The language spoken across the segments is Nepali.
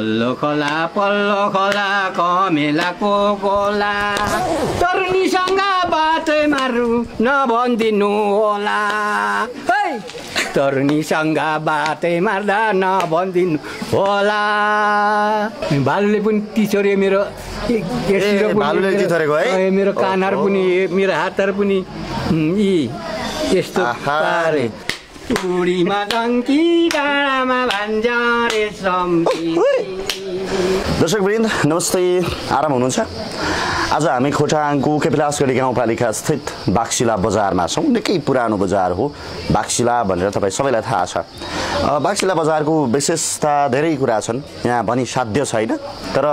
पल्लो खोला कमेलाको गोला तरुनीसँग बात मारु नभनिदिनु होला तरुनीसँग बातै मार्दा नभनिदिनु होला भालुले पनि तिछोरे मेरो मेरो कानहरु पनि मेरो हातहरु पनि यस्तो पारे उडीमा डङ्की डाँडामा भान्जारे सम्पी। दर्शकवृन्द नमस्ते, आराम हुनुहुन्छ? आज हामी खोटाङको केपिलासगढी गाउँपालिका स्थित बाक्सिला बजारमा छौँ। निकै पुरानो बजार हो बाक्सिला भनेर तपाईँ सबैलाई थाहा छ। बाक्सिला बजारको विशेषता धेरै कुरा छन्, यहाँ भनी साध्य छैन। तर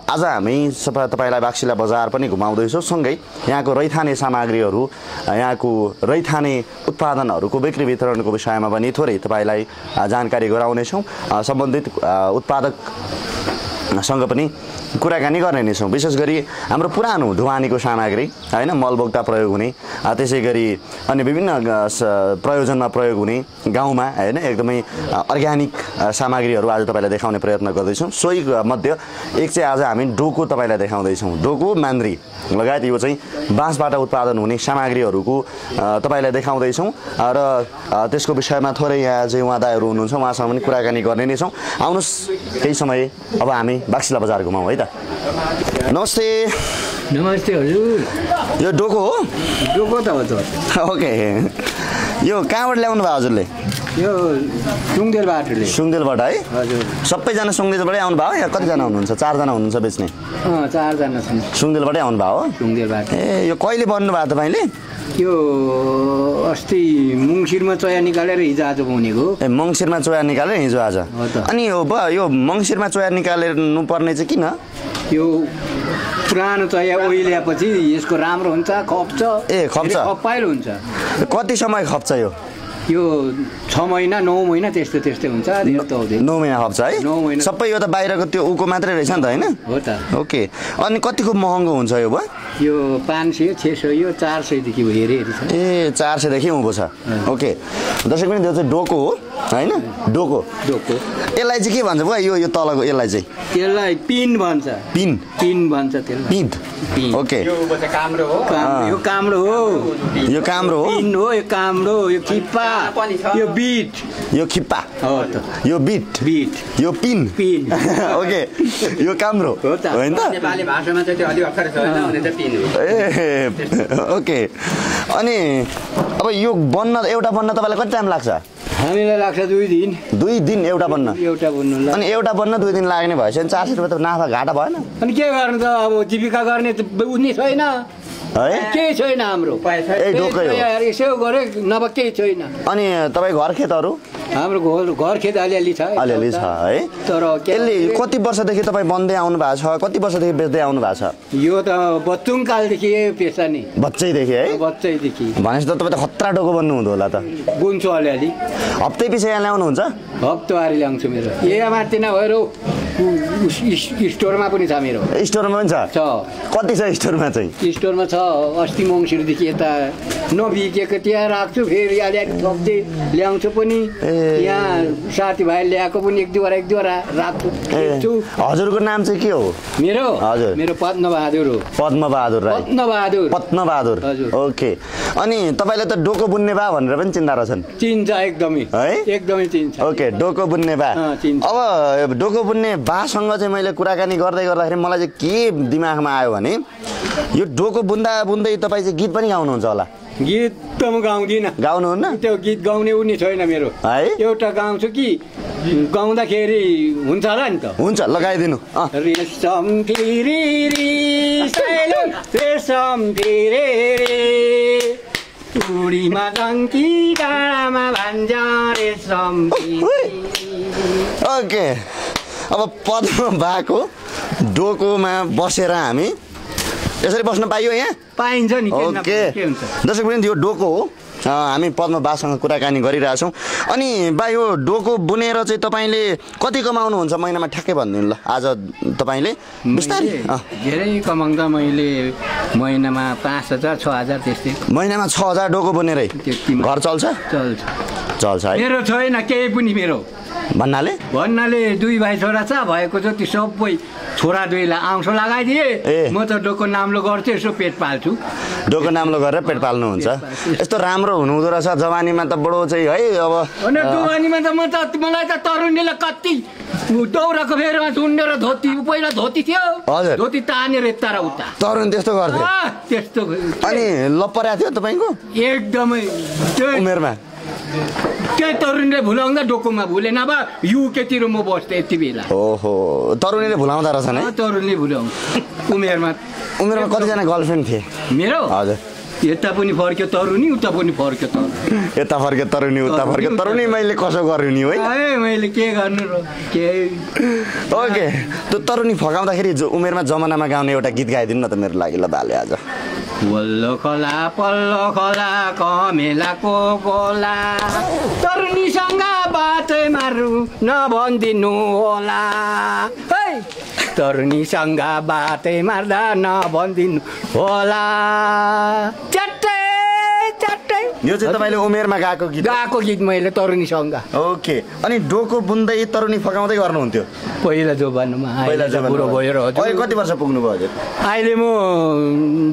आज हामी तपाईँलाई बाक्सिला बजार पनि घुमाउँदैछौँ। सँगै यहाँको रैथाने सामग्रीहरू, यहाँको रैथाने उत्पादनहरूको बिक्री वितरणको विषयमा पनि थोरै तपाईँलाई जानकारी गराउनेछौँ। सम्बन्धित उत्पादकसँग पनि कुराकानी गर्ने नै छौँ। विशेष गरी हाम्रो पुरानो ढुवानीको सामग्री हैन, मलबोक्टा प्रयोग हुने, त्यसै गरी अन्य विभिन्न प्रयोजनमा प्रयोग हुने गाउँमा हैन एकदमै अर्ग्यानिक सामग्रीहरू आज तपाईँलाई देखाउने प्रयत्न गर्दैछौँ। सोही मध्ये एक चाहिँ आज हामी डोको तपाईँलाई देखाउँदैछौँ। डोको, मान्द्री लगायत यो चाहिँ बाँसबाट उत्पादन हुने सामग्रीहरूको तपाईँलाई देखाउँदैछौँ र त्यसको विषयमा थोरै यहाँ चाहिँ उहाँ दाइहरू हुनुहुन्छ, उहाँसँग पनि कुराकानी गर्ने नै छौँ। आउनुहोस् केही समय अब हामी बाक्सिला बजार घुमाउँ है त। नमस्ते। नमस्ते हजुर। यो डोको हो? डोको त हो त। ओके, यो कहाँबाट ल्याउनु भयो हजुरले? यो सुङदेलबाट। सुङदेलबाट है? हजुर। सबैजना सुङदेलबाटै आउनु भयो या कतिजना हुनुहुन्छ? 4 जना हुनुहुन्छ बेच्ने? 4 जना छन्। सुङदेलबाटै आउनु भयो हो? सुङदेलबाट। ए, यो कहिले बन्नु भयो तपाईँले? यो अस्ति मङ्सिरमा चोया निकालेर हिजो आज बनेको। ए, मङ्सिरमा चोया निकालेर हिजो आज? अनि यो मङ्सिरमा चोया निकाल्नु पर्ने चाहिँ किन? यो पुरानो चोया ओइल्यापछि यसको राम्रो हुन्छ, खप्छ। ए, खप्छ, खपाइलो हुन्छ। कति समय खप्छ यो? यो 6 महिना 9 महिना त्यस्तै हुन्छ। 9 महिना खप्छ है? 9 महिना। सबै यो त बाहिरको त्यो उको मात्रै रहेछ नि त हैन? हो त। ओके, अनि कतिको महँगो हुन्छ यो बा? यो 500 600 यो 400 देखि हेरी छ। ए, 400 देखि उँभो छ। ओके, दर्शक पनि त्यो चाहिँ डोको हो हैन? डोको। यसलाई चाहिँ के भन्छ बुवा? यो तलको यसलाई चाहिँ? यसलाई पिन भन्छ। पिन भन्छ त्यसलाई। पिन। ओके। यो चाहिँ काम्रो हो। यो काम्रो हो। यो काम्रो हो। पिन हो, यो काम्रो, यो खिप्पा, यो बिट, यो खिप्पा हो त। यो बिट, यो पिन। ओके, यो काम्रो हो त। हैन त? नेपाली भाषामा चाहिँ त्यो अलि अक्षर छैन भने चाहिँ पिन हो। ए, ओके। अनि अब यो बन्न एउटा बन्न तपाईँलाई कति टाइम लाग्छ? हामीलाई लाग्छ 2 दिन। 2 दिन एउटा बन्न? एउटा बन्नु। अनि एउटा बन्न 2 दिन लाग्ने भएछ भने 400 रुपैयाँ त नाफा घाटा भएन? अनि के गर्नु त, अब जीविका गर्ने त उनी छैन है? केही छैन हाम्रो। ए, डोकै हो। यसो गरे नभए केही छैन। अनि तपाईँ घर खेतहरू? हाम्रो घर खेत अलिअलि छ। अलिअलि छ है? तर यसले कति वर्षदेखि तपाईँ बन्दै आउनु भएको छ? कति वर्षदेखि बेच्दै आउनु भएको छ? यो त बच्चुङ कालदेखि पेसा नि। बच्चैदेखि है? बच्चैदेखि। भनेपछि त तपाईँ त खतरा डोको बन्नु हुँदो होला त? बुन्छु अलिअलि। हप्तै पछि यहाँ ल्याउनुहुन्छ? हप्तावारी ल्याउँछु मेरो। माथि नभएर स्टोरमा पनि छ मेरो। स्टोरमा पनि छ? कति छ स्टोरमा चाहिँ? स्टोरमा छ अस्ति मङ्सिरदेखि यता नबिकेको त्यहाँ राख्छु, फेरि अलिअलि थप्दै ल्याउँछु पनि। यहाँ साथीभाइ ल्याएको पनि एक दुईवटा राख्छु। हजुरको नाम चाहिँ के हो? मेरो? हजुर, मेरो पद्मबहादुर हो। पद्मबहादुर राई? पद्मबहादुर। ओके, अनि तपाईँले त डोको बुन्ने बा भनेर पनि चिन्ता रहेछन्? चिन्छ एकदमै है? एकदमै चिन्छ। ओके, डोको बुन्ने बा। अब डोको बुन्ने बासँग चाहिँ मैले कुराकानी गर्दाखेरि मलाई चाहिँ के दिमागमा आयो भने यो डोको बुन्दै तपाईँ चाहिँ गीत पनि गाउनुहुन्छ होला? गीत त म गाउँदिनँ। गाउनुहुन्न? त्यो गीत गाउने उनी छैन मेरो है। एउटा गाउँछु कि गाउँदाखेरि हुन्छ होला नि त? हुन्छ, लगाइदिनु। रेशम फिरी रेशम फिरी उडीमा डङ्की डाँडामा भान्जा रेशम। ओके, अब पद्म बाको डोकोमा बसेर हामी यसरी बस्न पाइयो? यहाँ पाइन्छ नि। ओके, दर्शक पनि यो डोको हो। हामी पद्म बासँग कुराकानी गरिरहेछौँ। अनि बा यो डोको बुनेर चाहिँ तपाईँले कति कमाउनुहुन्छ महिनामा ठ्याक्कै भनिदिनु ल। आज तपाईँले बिस्तारै धेरै कमाउँदा मैले महिनामा 5000 6000 त्यस्तै। महिनामा 6000 डोको बुनेरै घर चल्छ? चल्छ है? मेरो छैन केही पनि। मेरो भन्नाले दुई भाइ छोरा छ भएको जति सबै छोरा दुईलाई आउँछ लगाइदिए म त डोको नाम्लो गर्छु यसो पेट पाल्छु डोको नाम्लो गरेर पेट पाल्नुहुन्छ यस्तो राम्रो हुनुहुँदो रहेछ जवानीमा त बडो चाहिँ है अब जवानीमा त मलाई त तरुणीले कति दौराको फेरमा झुन्डेर धोती पहिला धोती थियो धोती तानेर यता र उता तरुण त्यस्तो गर्थ्यो त्यस्तो अनि लपऱ्या थियो तपाईँको एकदमै उमेरमा त्यही तरुणले भुलाउँदा डोकोमा भुलेन अब युकेतिर म बस्थेँ यति बेला ओहो तरुणीले भुलाउँदा रहेछ नि तरुणले भुलाउँछ उमेरमा कतिजना गर्लफ्रेन्ड थिए मेरो हजुर यता पनि फर्क्यो तरुणी उता पनि फर्क्यो तरुणी यता फर्क्यो तरुणी उता फर्क्यो तरुणी मैले कसो गर्नु नि है मैले के गर्नु र के ओके त्यो तरुणी फकाउँदाखेरि उमेरमा जमानामा गाउने एउटा गीत गाइदिनु न त मेरो लागि ल भाले आज वल्लो खोला पल्लो खोला कमेलाको गोला तरुणीसँग बाटै मारु नभनिदिनु होला है तरुणीसँग बाटै मार्दा नभनिदिनु होला चट्टै चट्टै यो चाहिँ तपाईँले उमेरमा गाएको गीत मैले तरुणीसँग ओके अनि डोको बुन्दै तरुणी फकाउँदै गर्नुहुन्थ्यो पहिला जोबानमा बुढो भयो र कति वर्ष पुग्नुभयो हजुर अहिले म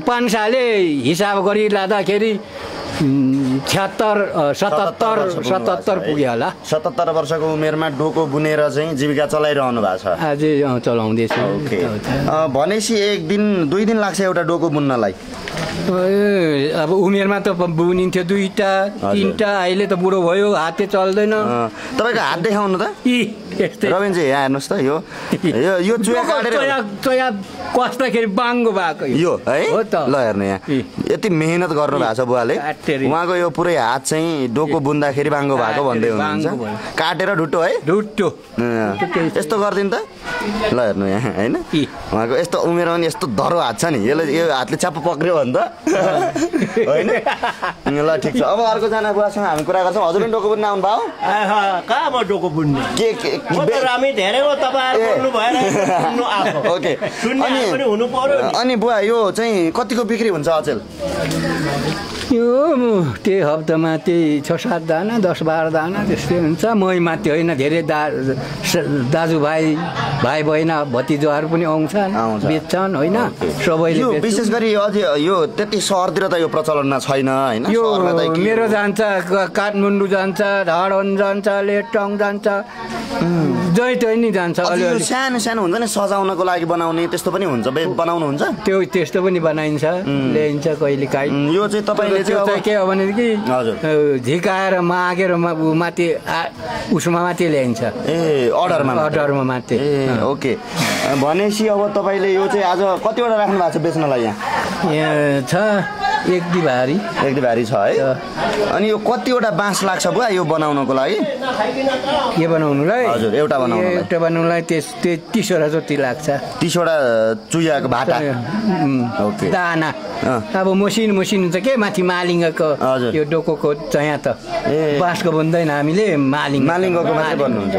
5 साले हिसाब गरिलाँदाखेरि 77 पुग्यो होला 77 वर्षको उमेरमा डोको बुनेर चाहिँ जीविका चलाइरहनु भएको छ अझै चलाउँदैछु भनेपछि एक दिन 2 दिन लाग्छ एउटा डोको बुन्नलाई अब उमेरमा त बुनिन्थ्यो 2टा 3टा अहिले त बुढो भयो हातै चल्दैन तपाईँको हात देखाउनु त रविनजी यहाँ हेर्नुहोस् त यो चुया काटेर कस्दाखेरि बाङ्गो भएको यो है ल हेर्नु यहाँ यति मेहनत गर्नु भएको छ बुवाले उहाँको यो पुरै हात चाहिँ डोको बुन्दाखेरि बाङ्गो भएको भन्दै हुनुहुन्छ काटेर ढुट्टो है ढुट्टो यस्तो गरिदिनु त ल हेर्नु यहाँ होइन उहाँको यस्तो उमेरमा पनि यस्तो धरो हात छ नि यो हातले च्याप्प पक्रियो भने त होइन ल ठिक छ अब अर्कोजना बुवासँग हामी कुरा गर्छौँ हजुर पनि डोको बुन्न आउनु भयो कहाँ म डोको बुन्ने के धेरै हो तपाईँहरू ओके अनि बुवा यो चाहिँ कतिको बिक्री हुन्छ अचेल यो त्यही हप्तामा त्यही 6-7 दाना 10-12 दाना त्यस्तै हुन्छ मै मात्रै होइन धेरै दाजुभाइ भाइ बहिनी भतिजोहरू पनि आउँछन् बेच्छन् होइन सबैले विशेष गरी अझै यो त्यति सहरतिर त यो प्रचलनमा छैन होइन यो मेरो जान्छ काठमाडौँ जान्छ धरान जान्छ लेटोङ जान्छ जैतै नि जान्छ अलिअलि सानो सानो हुन्छ नि सजाउनको लागि बनाउने त्यस्तो पनि हुन्छ बनाउनुहुन्छ त्यस्तो पनि बनाइन्छ ल्याइन्छ कहिले काहीँ यो चाहिँ तपाईँले चाहिँ के हो भनेदेखि झिकाएर मागेर माथि उसमा माथि ल्याइन्छ अर्डरमा माथि ओके भनेपछि अब तपाईँले यो चाहिँ आज कतिवटा राख्नु भएको छ बेच्नलाई यहाँ छ एक दिभारी छ है अनि यो कतिवटा बाँस लाग्छ बुवा यो बनाउनको लागि के बनाउनुलाई हजुर एउटा बनाउनुलाई 30 वटा जति लाग्छ 30 वटा चुयाको भाटा ओके दाना अब मसिन हुन्छ के माथि मालिङ्गको यो डोकोको चाहिँ त बाँसको बुन्दैन हामीले मालिङ्गको मात्रै भन्नुहुन्छ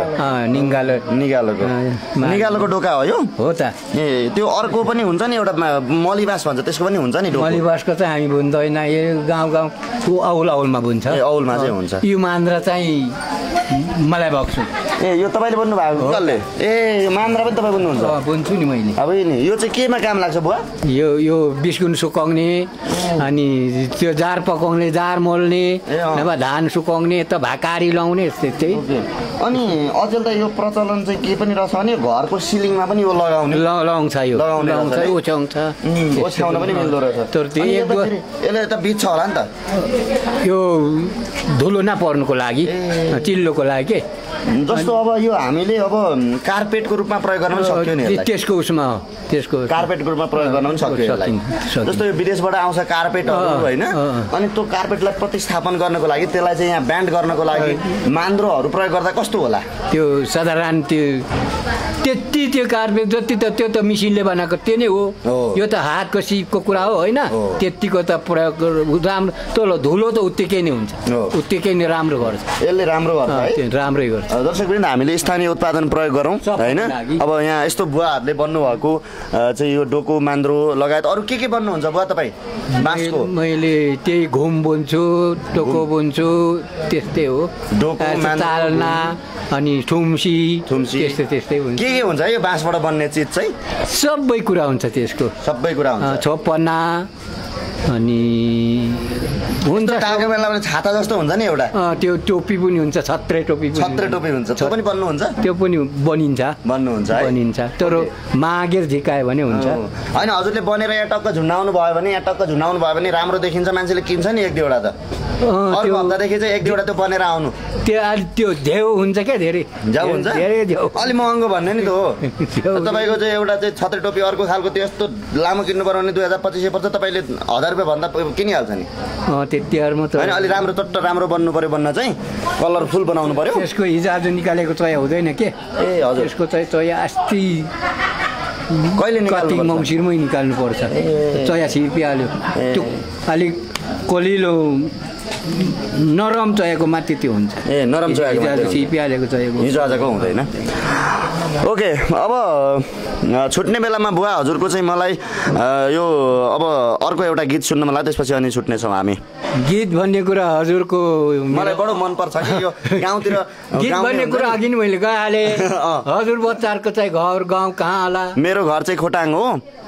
निगालोको डोका हो यो हो त ए त्यो अर्को पनि हुन्छ नि एउटा मलिबास भन्छ त्यसको पनि हुन्छ नि मलिबासको चाहिँ हामी बुन्दैन यो गाउँ औलमा बुन्छ औलमा चाहिँ हुन्छ यो मान्द्रा चाहिँ मलाई बक्छु ए यो तपाईँले बुन्नु भएको कसले ए मान्द्रा पनि तपाईँ बुन्नुहुन्छ बुन्छु नि मैले अब नि यो चाहिँ केमा काम लाग्छ बुवा यो बिस्कुट सुकाउने अनि त्यो जार पकाउने जार मोल्ने नभए धान सुकाउने त भाकारी लाउने त्यस्तै अनि अचेल त यो प्रचलन चाहिँ के पनि रहेछ भने घरको सिलिङमा पनि यो लगाउँछ यो ओछ्याउँछ ओछ्याउन पनि मिल्दो रहेछ यसले त बिच छ होला नि त यो धुलो नपर्नुको लागि चिल्लोको लागि के जस्तो अब यो हामीले अब कार्पेटको रूपमा प्रयोग गर्न पनि सक्यो नि त्यसको उसमा हो त्यसको कार्पेटको रूपमा प्रयोग गर्न पनि सक्यो जस्तो यो विदेशबाट आउँछ कार्पेटहरू होइन अनि त्यो कार्पेटलाई प्रतिस्थापन गर्नको लागि त्यसलाई चाहिँ यहाँ ब्यान्ड गर्नको लागि मान्द्रोहरू प्रयोग गर्दा कस्तो होला त्यो साधारण त्यो कार्पेट जति त त्यो त मिसिनले बनाएको त्यो नै हो यो त हातको सिपको कुरा हो होइन त्यतिको त प्रयोग राम्रो तल धुलो त उत्तिकै नै हुन्छ उत्तिकै नै राम्रो गर्छ यसले राम्रो गर्छ राम्रै गर्छ दर्शकवृन्द हामीले स्थानीय उत्पादन प्रयोग गरौँ होइन। अब यहाँ यस्तो बुवाहरूले बन्नुभएको चाहिँ यो डोको मान्द्रो लगायत अरू के बन्नुहुन्छ बुवा तपाईँ बाँसको? मैले त्यही घुम बुन्छु, डोको बुन्छु, त्यस्तै हो। डोको, मान्द्रो, चालना अनि थुम्सी त्यस्तै हुन्छ। के हुन्छ यो बाँसबाट बन्ने चिज चाहिँ? सबै कुरा हुन्छ त्यसको, सबै कुरा हुन्छ। छोपना अनि हुन्छ टाउको बेलामा छाता जस्तो हुन्छ नि एउटा, त्यो टोपी पनि हुन्छ, छत्रे टोपी हुन्छ। त्यो पनि बन्नुहुन्छ? त्यो पनि बनिन्छ है? बनिन्छ, तर मागेर झिकायो भने हुन्छ। होइन हजुरले बनेर यहाँ टक्क झुन्डाउनु भयो भने, यहाँ टक्क झुन्डाउनु भयो भने राम्रो देखिन्छ, मान्छेले किन्छ नि एक दुईवटा त। अर्को हप्तादेखि चाहिँ एक दुईवटा त्यो बनेर आउनु। त्यो झ्याउ हुन्छ क्या, धेरै झ्याउ हुन्छ, धेरै झ्याउ, अलि महँगो भन्ने नि त हो। तपाईँको चाहिँ एउटा चाहिँ छत्रे टोपी अर्को खालको त्यस्तो लामो किन्नु पर्यो भने 2000-2500 पर्छ, तपाईँले 1000 रुपियाँ भन्दा किनिहाल्छ नि। त्यतिहरूमा त होइन, अलि राम्रो चट्ट राम्रो बन्नु पर्यो, बन्न चाहिँ कलरफुल बनाउनु पर्यो। त्यसको हिजो आज निकालेको चोया हुँदैन के? ए हजुर, त्यसको चाहिँ चोया अस्ति कहिले कार्तिक मङ्सिरमै निकाल्नु पर्छ। चोया छिर्पिहाल्यो, त्यो अलिक कलिलो नरम चोयाको माथि त्यो हुन्छ। नरम चोयाको छिर्पिहालेको चोयाको हिजो आजको हुँदैन। ओके, अब छुट्ने बेलामा बुवा हजुरको चाहिँ मलाई यो अब अर्को एउटा गीत सुन्न मलाई, त्यसपछि अनि छुट्नेछौँ हामी। गीत भन्ने कुरा हजुरको मलाई बडो मनपर्छ कि यो गाउँतिर गीत भन्ने कुरा अघि नै मैले गइहालेँ। हजुर बच्चाहरूको चाहिँ घर गाउँ कहाँ होला? मेरो घर चाहिँ खोटाङ हो।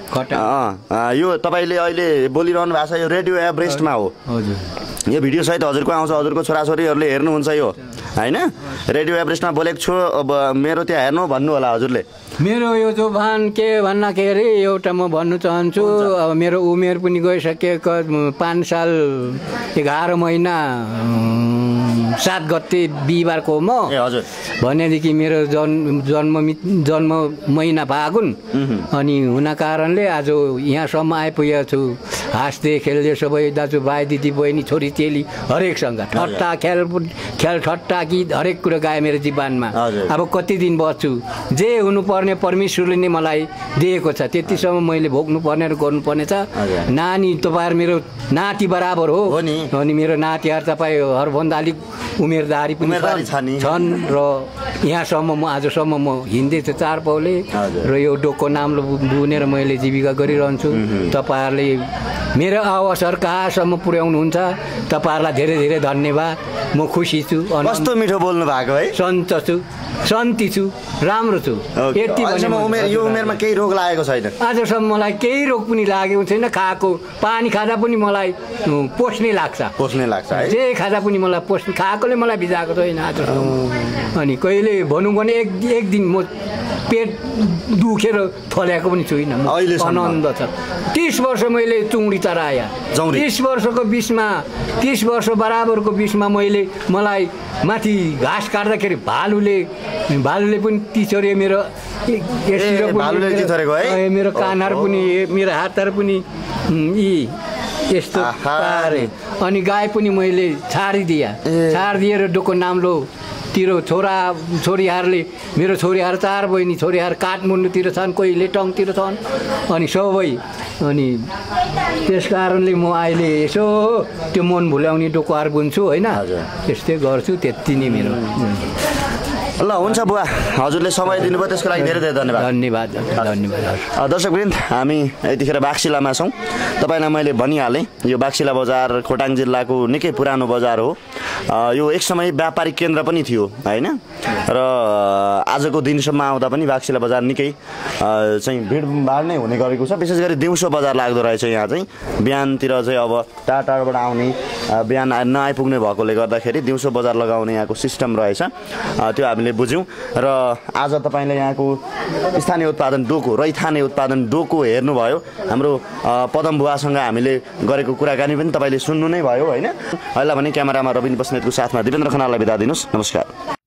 यो तपाईँले अहिले बोलिरहनु भएको छ यो रेडियो एभरेस्टमा हो। हजुर, यो भिडियो सहित हजुरको आउँछ, हजुरको छोराछोरीहरूले हेर्नुहुन्छ यो होइन। रेडियो एभरेस्टमा बोलेको छु, अब मेरो त्यहाँ हेर्नु भन्नु होला हजुरले। मेरो यो जोबान के भन्दाखेरि एउटा म भन्नु चाहन्छु, अब मेरो उमेर पनि गइसकेको 5 साल 11 महिना 7 गते बिहिबारको म हजुर भनेदेखि मेरो जन्म महिना फागुन अनि हुन कारणले आज यहाँसम्म आइपुगेको छु। हाँस्दै खेल्दै सबै दाजुभाइ दिदी बहिनी छोरी चेली हरेकसँग ठट्टा खेल ठट्टा गीत हरेक कुरा गाए मेरो जीवनमा। अब कति दिन बस्छु, जे हुनुपर्ने परमेश्वरले नै मलाई दिएको छ, त्यतिसम्म मैले भोग्नु पर्ने र गर्नुपर्ने छ। नानी तपाईँहरू मेरो नाति बराबर हो अनि मेरो नातिहरू तपाईँहरूभन्दा अलिक उमेरदारी पनि छन् र यहाँसम्म म आजसम्म म हिँड्दैछु 4 पाउले र यो डोको नाम्लो बुनेर मैले जीविका गरिरहन्छु। तपाईँहरूले मेरो अवसर कहाँसम्म पुर्याउनुहुन्छ, तपाईँहरूलाई धेरै धेरै धन्यवाद। म खुसी छु, कस्तो मिठो बोल्नु भएको है। सन्त छु, शान्ति छु, राम्रो छु। यति यो उमेरमा केही रोग लागेको छैन आजसम्म, मलाई केही रोग पनि लागेको छैन। खाएको पानी खाँदा पनि मलाई पोस्ने लाग्छ है। जे खाँदा पनि मलाई पोस्ने, खाएकोले मलाई भिजाएको छैन आजसम्म। अनि कहिले भनौँ भने एक दिन म पेट दुखेर थल्याएको पनि छुइनँ, आनन्द छ। 30 वर्ष मैले चुङ्डी चराया, 30 वर्षको बिचमा 30 वर्ष बराबरको बिचमा मलाई माथि घाँस काट्दाखेरि भालुले पनि तिछोरे मेरो मेरो कानहरू पनि मेरो हातहरू पनि यस्तो पारे। अनि गाई पनि मैले छाडिदिएर डोको नाम्लो तिर छोरीहरूले मेरो छोरीहरू 4 बहिनी छोरीहरू काठमाडौँतिर छन्, कोही लेटङतिर छन् अनि सबै। अनि त्यस कारणले म अहिले यसो त्यो मन भुल्याउने डोकोहरू बुन्छु होइन, त्यस्तै गर्छु। त्यति नै मेरो। ल हुन्छ बुवा, हजुरले समय दिनुभयो त्यसको लागि धेरै धेरै धन्यवाद। दर्शकवृन्द, हामी यतिखेर बाक्सिलामा छौँ। तपाईँलाई मैले भनिहालेँ यो बाक्सिला बजार खोटाङ जिल्लाको निकै पुरानो बजार हो। यो एक समय व्यापारिक केन्द्र पनि थियो होइन, र आजको दिनसम्म आउँदा पनि बाक्सिला बजार निकै चाहिँ भिडभाड नै हुने गरेको छ। विशेष गरी दिउँसो बजार लाग्दो रहेछ यहाँ चाहिँ। बिहानतिर चाहिँ अब टाढाबाट आउने, बिहान नआइपुग्ने भएकोले गर्दाखेरि दिउँसो बजार लगाउने यहाँको सिस्टम रहेछ, त्यो हामीले बुझ्यौँ। र आज तपाईँले यहाँको स्थानीय उत्पादन डोको, रैथाने उत्पादन डोको हेर्नुभयो। हाम्रो पदम बुवासँग हामीले गरेको कुराकानी पनि तपाईँले सुन्नु नै भयो होइन। अहिले भने क्यामेरामा रविन बस्नेतको साथमा दिपेन्द्र खनाललाई बिदा दिनुहोस्। नमस्कार।